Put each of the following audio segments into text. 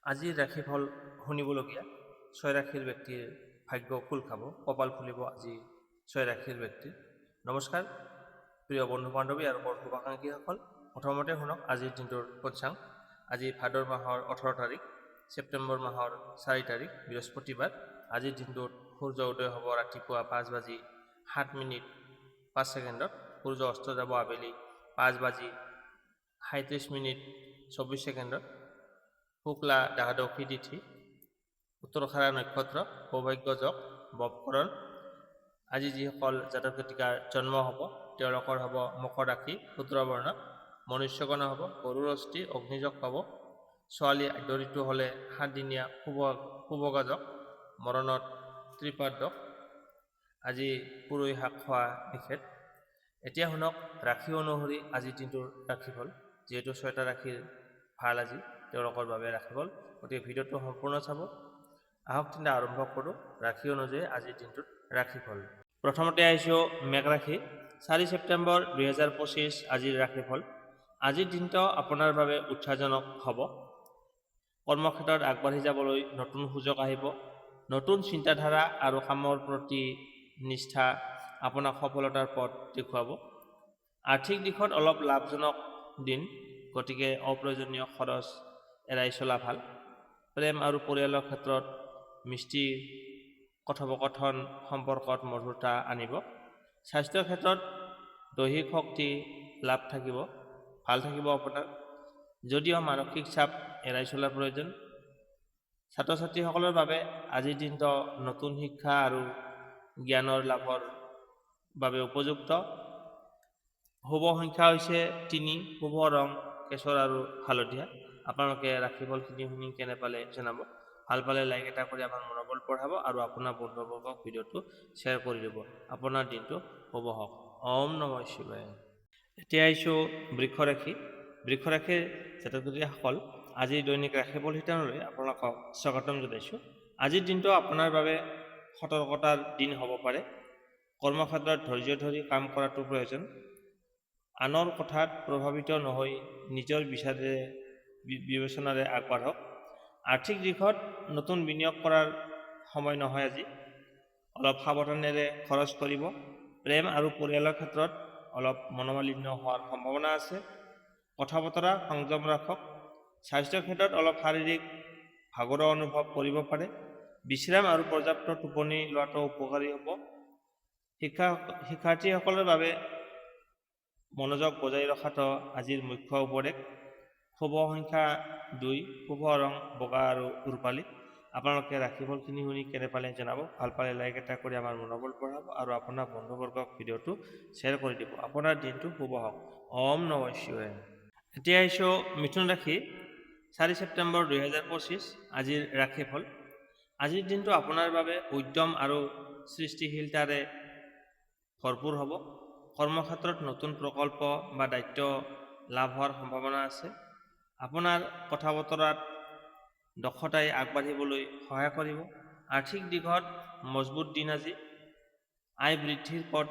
আজি ৰাশিফল শুনিবলগীয়া 6 ৰাশিৰ ব্যক্তিৰ ভাগ্য খোল খাব, কপাল খুলিব আজি 6 ৰাশিৰ ব্যক্তিৰ। নমস্কাৰ প্ৰিয় বন্ধু বান্ধৱী আৰু বৰ শুভাকাংক্ষীসকল, প্ৰথমতে শুনক আজিৰ দিনটোৰ পঞ্চাং। আজি ভাদৰ মাহৰ 18 তাৰিখ, ছেপ্টেম্বৰ মাহৰ 4 তাৰিখ, বৃহস্পতিবাৰ। আজিৰ দিনটোত সূৰ্য উদয় হ'ব ৰাতিপুৱা 5:05 সূৰ্য অস্ত যাব আবেলি 5:37 শুক্লা দ্বাদশী তিথি, উত্তৰখাৰা নক্ষত্ৰ, সৌভাগ্য যোগ, বৱকৰণ। আজি যিসকল জাতক জাতিকাৰ জন্ম হ'ব তেওঁলোকৰ হ'ব মকৰ ৰাশি, ক্ষুদ্ৰ বৰ্ণ, মনুষ্যগণ হ'ব গৰুৰ অস্থি, অগ্নিযোগ পাব। ছোৱালী আদ্য ঋতু হ'লে 7 দিনীয়া শুভগা যোগ, মৰণত ত্ৰিপাদ। আজি পুৰৈ শাক খোৱা নিষেধ। এতিয়া শুনক ৰাশি অনুসৰি আজিৰ দিনটোৰ ৰাশিফল। যিহেতু 6টা ৰাশিৰ ভাল আজি তেওঁলোকৰ বাবে ৰাশিফল, গতিকে ভিডিঅ'টো সম্পূৰ্ণ চাব। আহক তেন্তে আৰম্ভ কৰোঁ ৰাশি অনুযায়ী আজিৰ দিনটোত ৰাশিফল। প্ৰথমতে আহিছোঁ মেঘ ৰাশি। 4 ছেপ্টেম্বৰ 2025 আজিৰ ৰাশিফল। আজিৰ দিনটো আপোনাৰ বাবে উৎসাহজনক হ'ব। কৰ্মক্ষেত্ৰত আগবাঢ়ি যাবলৈ নতুন সুযোগ আহিব। নতুন চিন্তাধাৰা আৰু কামৰ প্ৰতি নিষ্ঠা আপোনাক সফলতাৰ পথ দেখুৱাব। আৰ্থিক দিশত অলপ লাভজনক দিন, গতিকে অপ্ৰয়োজনীয় খৰচ এৰাই চলা ভাল। প্ৰেম আৰু পৰিয়ালৰ ক্ষেত্ৰত মিষ্টি কথোপকথন সম্পৰ্কত মধুৰতা আনিব। স্বাস্থ্যৰ ক্ষেত্ৰত দৈহিক শক্তি লাভ থাকিব, ভাল থাকিব আপোনাৰ, যদিও মানসিক চাপ এৰাই চলাৰ প্ৰয়োজন। ছাত্ৰ ছাত্ৰীসকলৰ বাবে আজিৰ দিনটো নতুন শিক্ষা আৰু জ্ঞানৰ লাভৰ বাবে উপযুক্ত। শুভ সংখ্যা হৈছে 3, শুভ ৰং কেশৰ আৰু হালধীয়া। আপোনালোকে ৰাশিফলখিনি শুনি কেনে পালে জনাব। ভাল পালে লাইক এটা কৰি আমাৰ মনোবল বঢ়াব আৰু আপোনাৰ বন্ধুবৰ্গক ভিডিঅ'টো শ্বেয়াৰ কৰি দিব। আপোনাৰ দিনটো শুভ হওক। ওম নমঃ শিৱায়। এতিয়া আহিছোঁ বৃক্ষ ৰাশি। বৃক্ষ ৰাশিৰ জাতক জাতিসকল, আজিৰ দৈনিক ৰাশিফল শিতানলৈ আপোনালোকক স্বাগতম জনাইছোঁ। আজিৰ দিনটো আপোনাৰ বাবে সতৰ্কতাৰ দিন হ'ব পাৰে। কৰ্মক্ষেত্ৰত ধৈৰ্য ধৰি কাম কৰাটো প্ৰয়োজন। আনৰ কথাত প্ৰভাৱিত নহৈ নিজৰ বিবেচনাৰে আগবাঢ়ক। আৰ্থিক দিশত নতুন বিনিয়োগ কৰাৰ সময় নহয় আজি, অলপ সাৱধানেৰে খৰচ কৰিব। প্ৰেম আৰু পৰিয়ালৰ ক্ষেত্ৰত অলপ মনোমালিন্য হোৱাৰ সম্ভাৱনা আছে। কথা বতৰা সংযম ৰাখক। স্বাস্থ্যৰ ক্ষেত্ৰত অলপ শাৰীৰিক ভাগৰুৱা অনুভৱ কৰিব পাৰে। বিশ্ৰাম আৰু পৰ্যাপ্ত টোপনি লোৱাটো উপকাৰী হ'ব। শিক্ষাৰ্থীসকলৰ বাবে মনোযোগ বজাই ৰখাটো আজিৰ মুখ্য উপদেশ। শুভ সংখ্যা 2, শুভ ৰং বগা আৰু ৰূপালী। আপোনালোকে ৰাশিফলখিনি শুনি কেনে পালে জনাব। ভাল পালে লাইক এটা কৰি আমাৰ মনোবল বঢ়াব আৰু আপোনাৰ বন্ধুবৰ্গক ভিডিঅ'টো শ্বেয়াৰ কৰি দিব। আপোনাৰ দিনটো শুভ হওক। ওম নমঃ শিৱায়। এতিয়া আহিছোঁ মিথুন ৰাশি। 4 ছেপ্টেম্বৰ 2025 আজিৰ ৰাশিফল। আজিৰ দিনটো আপোনাৰ বাবে উদ্যম আৰু সৃষ্টিশীলতাৰে ভৰপূৰ হ'ব। কৰ্মক্ষেত্ৰত নতুন প্ৰকল্প বা দায়িত্ব লাভ হোৱাৰ সম্ভাৱনা আছে। আপোনাৰ কথা বতৰাত দক্ষতাই আগবাঢ়িবলৈ সহায় কৰিব। আৰ্থিক দিশত মজবুত দিন আজি। আয় বৃদ্ধিৰ পথ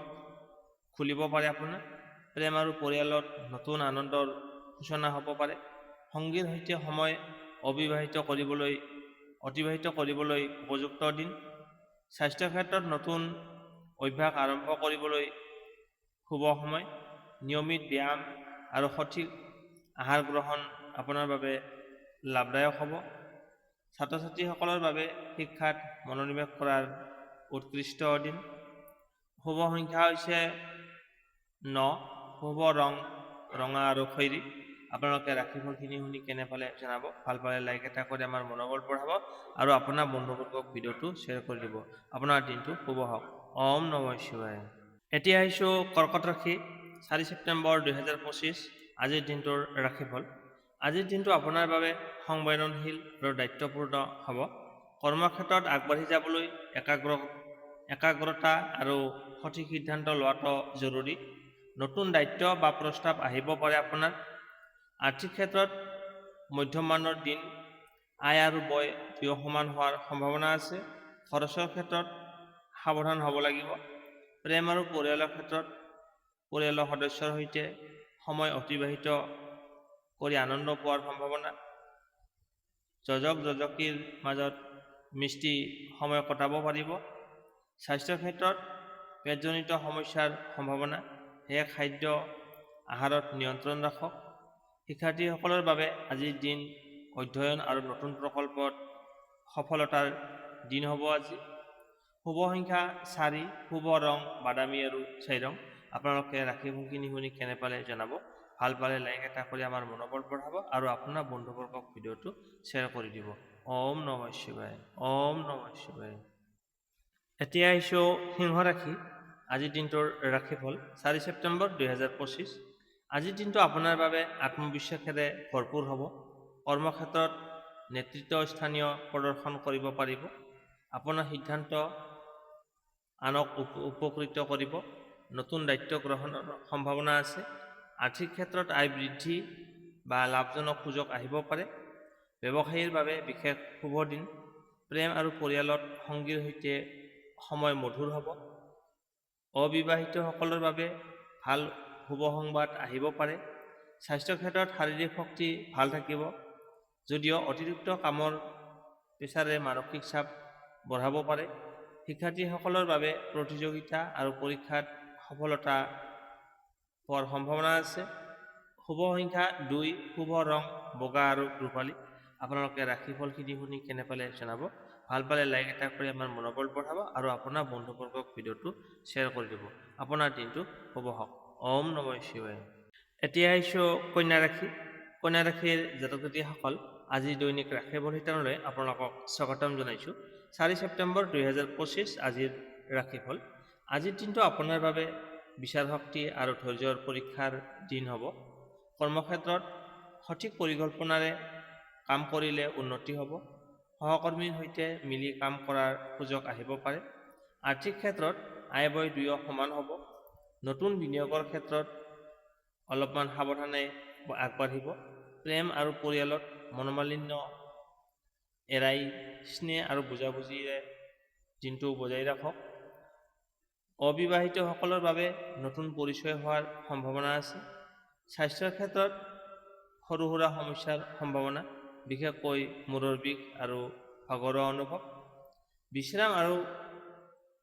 খুলিব পাৰে আপোনাৰ। প্ৰেম আৰু পৰিয়ালত নতুন আনন্দৰ সূচনা হ'ব পাৰে। সংগীৰ সৈতে সময় অতিবাহিত কৰিবলৈ উপযুক্ত দিন। স্বাস্থ্যৰ ক্ষেত্ৰত নতুন অভ্যাস আৰম্ভ কৰিবলৈ শুভ সময়। নিয়মিত ব্যায়াম আৰু সঠিক আহাৰ গ্ৰহণ আপোনাৰ বাবে লাভদায়ক হ'ব। ছাত্ৰ ছাত্ৰীসকলৰ বাবে শিক্ষাত মনোনিৱেশ কৰাৰ উৎকৃষ্ট দিন। শুভ সংখ্যা হৈছে 9, শুভ ৰং ৰঙা আৰু খৈৰী। আপোনালোকে ৰাশিফলখিনি শুনি কেনে পালে জনাব। ভাল পালে লাইক এটা কৰি আমাৰ মনোবল বঢ়াব আৰু আপোনাৰ বন্ধুবৰ্গক ভিডিঅ'টো শ্বেয়াৰ কৰি দিব। আপোনাৰ দিনটো শুভ হওক। ওম নমঃ শিৱায়। এতিয়া আহিছোঁ কৰ্কট ৰাশি। 4 ছেপ্টেম্বৰ 2025 আজিৰ দিনটোৰ ৰাশিফল। আজিৰ দিনটো আপোনাৰ বাবে সংবেদনশীল আৰু দায়িত্বপূৰ্ণ হ'ব। কৰ্মক্ষেত্ৰত আগবাঢ়ি যাবলৈ একাগ্ৰতা আৰু সঠিক সিদ্ধান্ত লোৱাটো জৰুৰী। নতুন দায়িত্ব বা প্ৰস্তাৱ আহিব পাৰে আপোনাৰ। আৰ্থিক ক্ষেত্ৰত মধ্যমমানৰ দিন। আয় আৰু ব্যয় সমান হোৱাৰ সম্ভাৱনা আছে। খৰচৰ ক্ষেত্ৰত সাৱধান হ'ব লাগিব। প্ৰেম আৰু পৰিয়ালৰ ক্ষেত্ৰত পৰিয়ালৰ সদস্যৰ সৈতে সময় অতিবাহিত কৰি আনন্দ পোৱাৰ সম্ভাৱনা। যজকীৰ মাজত মিষ্টি সময় কটাব পাৰিব। স্বাস্থ্যৰ ক্ষেত্ৰত পেটজনিত সমস্যাৰ সম্ভাৱনা, সেয়ে খাদ্য আহাৰত নিয়ন্ত্ৰণ ৰাখক। শিক্ষাৰ্থীসকলৰ বাবে আজিৰ দিন অধ্যয়ন আৰু নতুন প্ৰকল্পত সফলতাৰ দিন হ'ব আজি। শুভ সংখ্যা 4, শুভ ৰং বাদামী আৰু 4 ৰং। আপোনালোকে ৰাশিফলখিনি শুনি কেনে পালে জনাব। ভাল পালে লাইক এটা কৰি আমাৰ মনোবল বঢ়াব আৰু আপোনাৰ বন্ধুবৰ্গক ভিডিঅ'টো শ্বেয়াৰ কৰি দিব। ওম নমঃ শিৱায়, ওম নমঃ শিৱায়। এতিয়া আহিছোঁ সিংহ ৰাশি। আজিৰ দিনটোৰ ৰাশিফল 4 ছেপ্টেম্বৰ 2025। আজিৰ দিনটো আপোনাৰ বাবে আত্মবিশ্বাসেৰে ভৰপূৰ হ'ব। কৰ্মক্ষেত্ৰত নেতৃত্ব স্থানীয় প্ৰদৰ্শন কৰিব পাৰিব। আপোনাৰ সিদ্ধান্ত আনক উপকৃত কৰিব। নতুন দায়িত্ব গ্ৰহণৰ সম্ভাৱনা আছে। আৰ্থিক ক্ষেত্ৰত আয় বৃদ্ধি বা লাভজনক সুযোগ আহিব পাৰে। ব্যৱসায়ীৰ বাবে বিশেষ শুভ দিন। প্ৰেম আৰু পৰিয়ালত সংগীৰ সৈতে সময় মধুৰ হ'ব। অবিবাহিতসকলৰ বাবে ভাল শুভ সংবাদ আহিব পাৰে। স্বাস্থ্যৰ ক্ষেত্ৰত শাৰীৰিক শক্তি ভাল থাকিব, যদিও অতিৰিক্ত কামৰ প্ৰেছাৰে মানসিক চাপ বঢ়াব পাৰে। শিক্ষাৰ্থীসকলৰ বাবে প্ৰতিযোগিতা আৰু পৰীক্ষাত সফলতা পোৱাৰ সম্ভাৱনা আছে। শুভ সংখ্যা 2, শুভ ৰং বগা আৰু ৰূপালী। আপোনালোকে ৰাশিফলখিনি শুনি কেনে পালে জনাব। ভাল পালে লাইক এটা কৰি আমাৰ মনোবল বঢ়াব আৰু আপোনাৰ বন্ধুবৰ্গক ভিডিঅ'টো শ্বেয়াৰ কৰি দিব। আপোনাৰ দিনটো শুভ হওক। ওম নমঃ শিৱায়। এতিয়া আহিছোঁ কন্যা ৰাশি। কন্যা ৰাশিৰ জাতক-জাতিসকল, আজি দৈনিক ৰাশিফল শিতানলৈ আপোনালোকক স্বাগতম জনাইছোঁ। 4 ছেপ্টেম্বৰ 2025 আজিৰ ৰাশিফল। আজিৰ দিনটো আপোনাৰ বাবে বিচাৰ শক্তি আৰু ধৈৰ্যৰ পৰীক্ষাৰ দিন হ'ব। কৰ্মক্ষেত্ৰত সঠিক পৰিকল্পনাৰে কাম কৰিলে উন্নতি হ'ব। সহকৰ্মীৰ সৈতে মিলি কাম কৰাৰ সুযোগ আহিব পাৰে। আৰ্থিক ক্ষেত্ৰত আয় ব্যয় দুয়ো সমান হ'ব। নতুন বিনিয়োগৰ ক্ষেত্ৰত অলপমান সাৱধানে আগবাঢ়িব। প্ৰেম আৰু পৰিয়ালত মনোমালিন্য এৰাই স্নেহ আৰু বুজাবুজিৰে দিনটো বজাই ৰাখক। অবিবাহিতসকলৰ বাবে নতুন পৰিচয় হোৱাৰ সম্ভাৱনা আছে। স্বাস্থ্যৰ ক্ষেত্ৰত সৰু সুৰা সমস্যাৰ সম্ভাৱনা, বিশেষকৈ মূৰৰ বিষ আৰু ভাগৰুৱা অনুভৱ। বিশ্ৰাম আৰু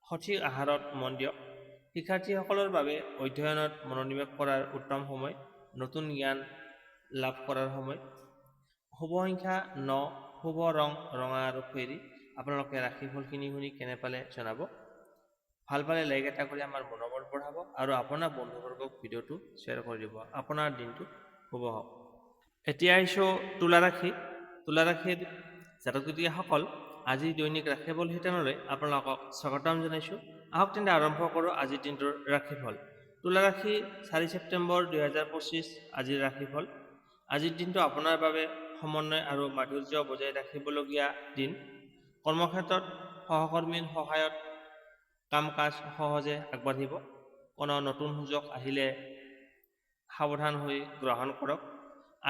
সঠিক আহাৰত মন দিয়ক। শিক্ষাৰ্থীসকলৰ বাবে অধ্যয়নত মনোনিৱেশ কৰাৰ উত্তম সময়, নতুন জ্ঞান লাভ কৰাৰ সময়। শুভ সংখ্যা 9, শুভ ৰং ৰঙা আৰু খয়েৰী। আপোনালোকে ৰাশিফলখিনি শুনি কেনে পালে জনাব। ভাল পালে লাইক এটা কৰি আমাৰ মনোবল বঢ়াব আৰু আপোনাৰ বন্ধুবৰ্গক ভিডিঅ'টো শ্বেয়াৰ কৰি দিব। আপোনাৰ দিনটো শুভ হওক। এতিয়া আহিছোঁ তুলা ৰাশি। তুলা ৰাশিৰ জাতক-জাতিসকল, আজি দৈনিক ৰাশিফল শিতানলৈ আপোনালোকক স্বাগতম জনাইছোঁ। আহক তেন্তে আৰম্ভ কৰোঁ আজিৰ দিনটোৰ ৰাশিফল। তুলা ৰাশি 4 ছেপ্টেম্বৰ 2025 আজিৰ ৰাশিফল। আজিৰ দিনটো আপোনাৰ বাবে সমন্বয় আৰু মাধুৰ্য বজাই ৰাখিবলগীয়া দিন। কৰ্মক্ষেত্ৰত সহকৰ্মীৰ সহায়ত কাম-কাজ সহজে আগবাঢ়িব। কোনো নতুন সুযোগ আহিলে সাৱধান হৈ গ্ৰহণ কৰক।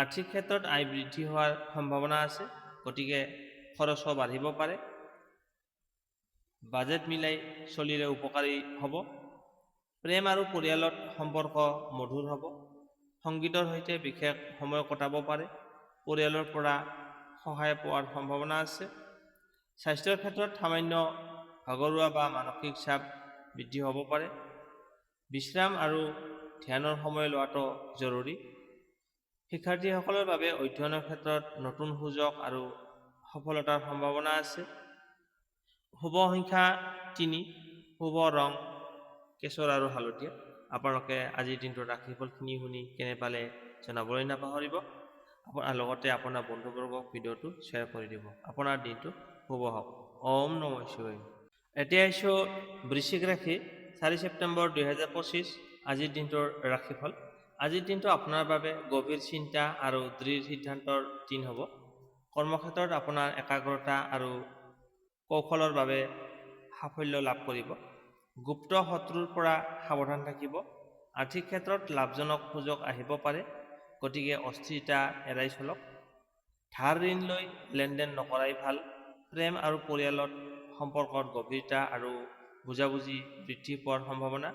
আৰ্থিক ক্ষেত্ৰত আয় বৃদ্ধি হোৱাৰ সম্ভাৱনা আছে, গতিকে খৰচো বাঢ়িব পাৰে। বাজেট মিলাই চলিলে উপকাৰী হ'ব। প্ৰেম আৰু পৰিয়ালত সম্পৰ্ক মধুৰ হ'ব। সংগীতৰ সৈতে বিশেষ সময় কটাব পাৰে। পৰিয়ালৰ পৰা সহায় পোৱাৰ সম্ভাৱনা আছে। স্বাস্থ্যৰ ক্ষেত্ৰত সামান্য ভাগৰুৱা বা মানসিক চাপ বৃদ্ধি হ'ব পাৰে। বিশ্ৰাম আৰু ধ্যানৰ সময় লোৱাটো জৰুৰী। শিক্ষাৰ্থীসকলৰ বাবে অধ্যয়নৰ ক্ষেত্ৰত নতুন সুযোগ আৰু সফলতাৰ সম্ভাৱনা আছে। শুভ সংখ্যা 3, শুভ ৰং কেশৰ আৰু হালধীয়া। আপোনালোকে আজিৰ দিনটোৰ ৰাশিফলখিনি শুনি কেনে পালে জনাবলৈ নাপাহৰিব। লগতে আপোনাৰ বন্ধুবৰ্গক ভিডিঅ'টো শ্বেয়াৰ কৰি দিব। আপোনাৰ দিনটো শুভ হওক। ওম নমঃ শিৱায়। এতিয়া আহিছোঁ বৃশ্চিক ৰাশি। 4 ছেপ্টেম্বৰ 2025 আজিৰ দিনটোৰ ৰাশিফল। আজিৰ দিনটো আপোনাৰ বাবে গভীৰ চিন্তা আৰু দৃঢ় সিদ্ধান্তৰ দিন হ'ব। কৰ্মক্ষেত্ৰত আপোনাৰ একাগ্ৰতা আৰু কৌশলৰ বাবে সাফল্য লাভ কৰিব। গুপ্ত শত্ৰুৰ পৰা সাৱধান থাকিব। আৰ্থিক ক্ষেত্ৰত লাভজনক সুযোগ আহিব পাৰে, গতিকে অস্থিৰতা এৰাই চলক। ধাৰ ঋণ লৈ লেনদেন নকৰাই ভাল। প্ৰেম আৰু পৰিয়ালত সম্পৰ্কত গভীৰতা আৰু বুজাবুজি বৃদ্ধি পোৱাৰ সম্ভাৱনা।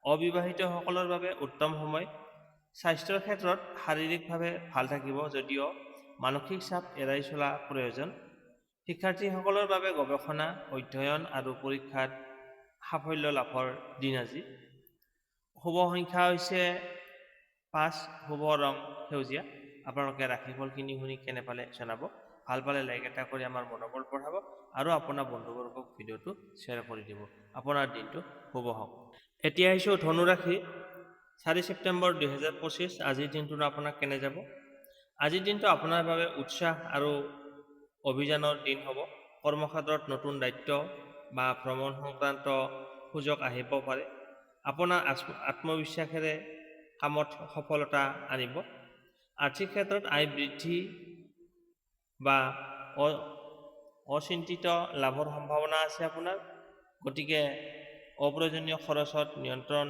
অবিবাহিতসকলৰ বাবে উত্তম সময়। স্বাস্থ্যৰ ক্ষেত্ৰত শাৰীৰিকভাৱে ভাল থাকিব, যদিও মানসিক চাপ এৰাই চলা প্ৰয়োজন। শিক্ষাৰ্থীসকলৰ বাবে গৱেষণা, অধ্যয়ন আৰু পৰীক্ষাত সাফল্য লাভৰ দিন আজি। শুভ সংখ্যা হৈছে 5, শুভ ৰং সেউজীয়া। আপোনালোকে ৰাশিফলখিনি শুনি কেনে পালে জনাব। ভাল পালে লাইক এটা কৰি আমাৰ মনোবল বঢ়াব আৰু আপোনাৰ বন্ধুবৰ্গক ভিডিঅ'টো শ্বেয়াৰ কৰি দিব। আপোনাৰ দিনটো শুভ হওক। এতিয়া আহিছোঁ ধনু ৰাশি। 4 ছেপ্টেম্বৰ 2025 আজিৰ দিনটো আপোনাক কেনে যাব। আজিৰ দিনটো আপোনাৰ বাবে উৎসাহ আৰু অভিযানৰ দিন হ'ব। কৰ্মক্ষেত্ৰত নতুন দায়িত্ব বা ভ্ৰমণ সংক্ৰান্ত সুযোগ আহিব পাৰে। আপোনাৰ আত্মবিশ্বাসেৰে কামত সফলতা আনিব। আৰ্থিক ক্ষেত্ৰত আয় বৃদ্ধি বা অচিন্তিত লাভৰ সম্ভাৱনা আছে আপোনাৰ। গতিকে অপ্ৰয়োজনীয় খৰচত নিয়ন্ত্ৰণ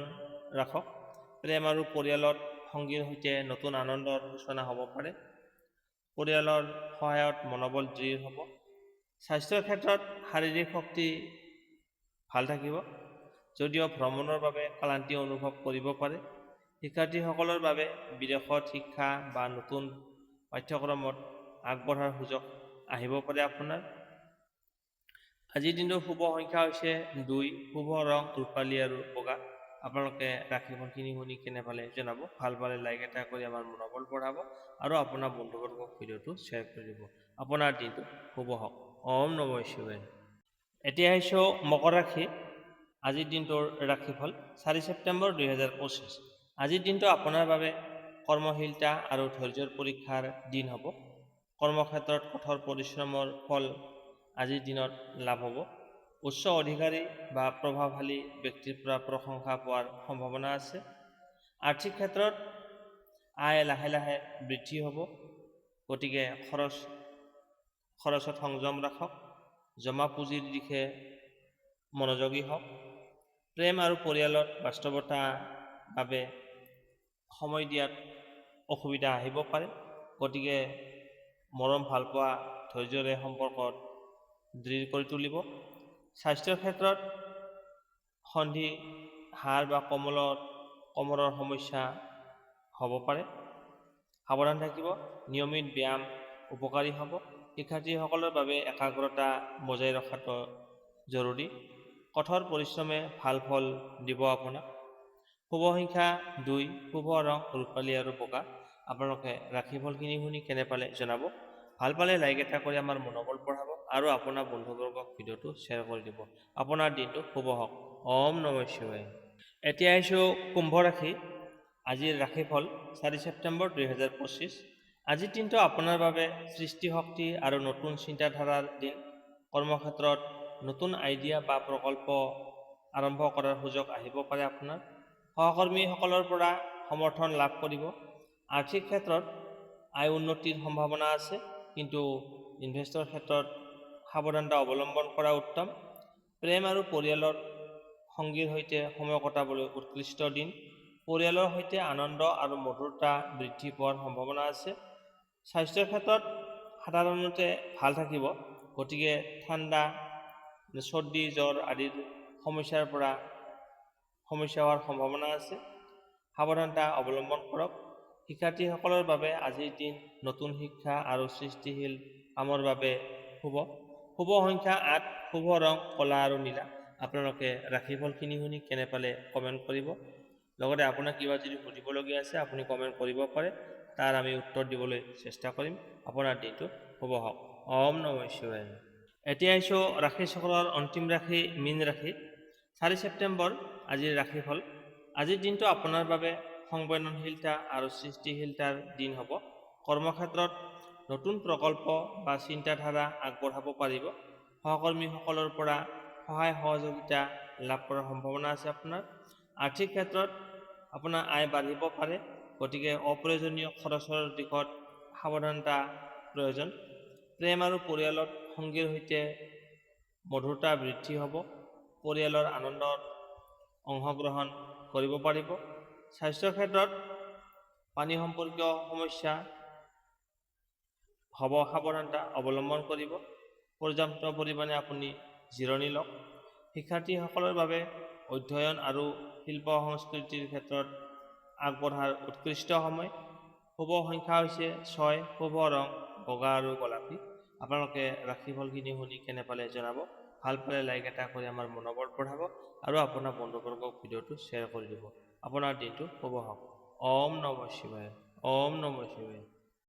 ৰাখক। প্ৰেম আৰু পৰিয়ালত সংগীৰ সৈতে নতুন আনন্দৰ সূচনা হ'ব পাৰে। পৰিয়ালৰ সহায়ত মনোবল দৃঢ় হ'ব। স্বাস্থ্যৰ ক্ষেত্ৰত শাৰীৰিক শক্তি ভাল থাকিব, যদিও ভ্ৰমণৰ বাবে ক্লান্তি অনুভৱ কৰিব পাৰে। শিক্ষাৰ্থীসকলৰ বাবে বিদেশত শিক্ষা বা নতুন পাঠ্যক্ৰমত আগবঢ়াৰ সুযোগ আহিব পাৰে আপোনাৰ। আজিৰ দিনটোৰ শুভ সংখ্যা হৈছে 2, শুভ ৰং ৰূপালী আৰু বগা। আপোনালোকে ৰাশিফলখিনি শুনি কেনে পালে জনাব। ভাল পালে লাইক এটা কৰি আমাৰ মনোবল বঢ়াব আৰু আপোনাৰ বন্ধুবৰ্গক ভিডিঅ'টো শ্বেয়াৰ কৰি দিব। আপোনাৰ দিনটো শুভ হওক। ওম নমঃ শিৱায়। এতিয়া আহিছোঁ মকৰ ৰাশি। আজিৰ দিনটোৰ ৰাশিফল 4 ছেপ্টেম্বৰ 2025। আজিৰ দিনটো আপোনাৰ বাবে কৰ্মশীলতা আৰু ধৈৰ্যৰ পৰীক্ষাৰ দিন হ'ব। কৰ্মক্ষেত্ৰত কঠোৰ পৰিশ্ৰমৰ ফল আজিৰ দিনত লাভ হ'ব। উচ্চ অধিকাৰী বা প্ৰভাৱশালী ব্যক্তিৰ পৰা প্ৰশংসা পোৱাৰ সম্ভাৱনা আছে। আৰ্থিক ক্ষেত্ৰত আয় লাহে লাহে বৃদ্ধি হ'ব। গতিকে খৰচত সংযম ৰাখক। জমা পুঁজিৰ দিশে মনোযোগী হওক। প্ৰেম আৰু পৰিয়ালত বাস্তৱতাৰ বাবে সময় দিয়াত অসুবিধা আহিব পাৰে। গতিকে মৰম ভালপোৱা ধৈৰ্যৰে সম্পৰ্কত দৃঢ় কৰি তুলিব। স্বাস্থ্যৰ ক্ষেত্ৰত সন্ধি, হাড় বা কমৰৰ সমস্যা হ'ব পাৰে। সাৱধান থাকিব। নিয়মিত ব্যায়াম উপকাৰী হ'ব। শিক্ষাৰ্থীসকলৰ বাবে একাগ্ৰতা বজাই ৰখাটো জৰুৰী। কঠোৰ পৰিশ্ৰমে ভাল ফল দিব আপোনাক। শুভ সংখ্যা 2, শুভ ৰং ৰূপালী আৰু বগা। আপোনালোকে ৰাশিফলখিনি শুনি কেনে পালে জনাব। ভাল পালে লাইক এটা কৰি আমাৰ মনোবল বঢ়াব আৰু আপোনাৰ বন্ধুবৰ্গক ভিডিঅ'টো শ্বেয়াৰ কৰি দিব। আপোনাৰ দিনটো শুভ হওক। ওম নমঃ শিৱায়। এতিয়া আহিছোঁ কুম্ভ ৰাশি। আজিৰ ৰাশিফল 4 ছেপ্টেম্বৰ 2025। আজিৰ দিনটো আপোনাৰ বাবে সৃষ্টিশক্তি আৰু নতুন চিন্তাধাৰাৰ দিন। কৰ্মক্ষেত্ৰত নতুন আইডিয়া বা প্ৰকল্প আৰম্ভ কৰাৰ সুযোগ আহিব পাৰে আপোনাৰ। সহকৰ্মীসকলৰ পৰা সমৰ্থন লাভ কৰিব। আৰ্থিক ক্ষেত্ৰত আয় উন্নতিৰ সম্ভাৱনা আছে, কিন্তু ইনভেষ্টৰ ক্ষেত্ৰত সাৱধানতা অৱলম্বন কৰা উত্তম। প্ৰেম আৰু পৰিয়ালৰ সংগীৰ সৈতে সময় কটাবলৈ উৎকৃষ্ট দিন। পৰিয়ালৰ সৈতে আনন্দ আৰু মধুৰতা বৃদ্ধি পোৱাৰ সম্ভাৱনা আছে। স্বাস্থ্যৰ ক্ষেত্ৰত সাধাৰণতে ভাল থাকিব। গতিকে ঠাণ্ডা, চৰ্দি, জ্বৰ আদিৰ সমস্যা হোৱাৰ সম্ভাৱনা আছে। সাৱধানতা অৱলম্বন কৰক। শিক্ষাৰ্থীসকলৰ বাবে আজিৰ দিন নতুন শিক্ষা আৰু সৃষ্টিশীল কামৰ বাবে শুভ। শুভ সংখ্যা 8, শুভ ৰং কলা আৰু নীলা। আপোনালোকে ৰাশিফলখিনি শুনি কেনে পালে কমেণ্ট কৰিব। লগতে আপোনাক কিবা যদি সুধিবলগীয়া আছে আপুনি কমেণ্ট কৰিব পাৰে, তাৰ আমি উত্তৰ দিবলৈ চেষ্টা কৰিম। আপোনাৰ দিনটো শুভ হওক। ওম নমঃ শিৱায়। এতিয়া আহিছোঁ ৰাশি চক্ৰৰ অন্তিম ৰাশি মীন ৰাশি। 4 ছেপ্টেম্বৰ আজিৰ ৰাশিফল। আজিৰ দিনটো আপোনাৰ বাবে সংবেদনশীলতা আৰু সৃষ্টিশীলতাৰ দিন হ'ব। কৰ্মক্ষেত্ৰত নতুন প্ৰকল্প বা চিন্তাধাৰা আগবঢ়াব পাৰিব। সহকৰ্মীসকলৰ পৰা সহায় সহযোগিতা লাভ কৰাৰ সম্ভাৱনা আছে আপোনাৰ। আৰ্থিক ক্ষেত্ৰত আপোনাৰ আয় বাঢ়িব পাৰে। গতিকে অপ্ৰয়োজনীয় খৰচৰ দিশত সাৱধানতা প্ৰয়োজন। প্ৰেম আৰু পৰিয়ালত সংগীৰ সৈতে মধুৰতা বৃদ্ধি হ'ব। পৰিয়ালৰ আনন্দত অংশগ্ৰহণ কৰিব পাৰিব। স্বাস্থ্যৰ ক্ষেত্ৰত পানী সম্পৰ্কীয় সমস্যা হ'ব, সাৱধানতা অৱলম্বন কৰিব। পৰ্যাপ্ত পৰিমাণে আপুনি জিৰণি লওক। শিক্ষাৰ্থীসকলৰ বাবে অধ্যয়ন আৰু শিল্প সংস্কৃতিৰ ক্ষেত্ৰত আগবঢ়াৰ উৎকৃষ্ট সময়। শুভ সংখ্যা হৈছে 6, শুভ ৰং বগা আৰু গোলাপী। আপোনালোকে ৰাশিফলখিনি শুনি কেনে পালে জনাব। ভাল পালে লাইক এটা কৰি আমাৰ মনোবল বঢ়াব আৰু আপোনাৰ বন্ধুবৰ্গক ভিডিঅ'টো শ্বেয়াৰ কৰি দিব। আপোনাৰ দিনটো শুভ হওক। ওম নমঃ শিৱায়। ওম নমঃ শিৱায়।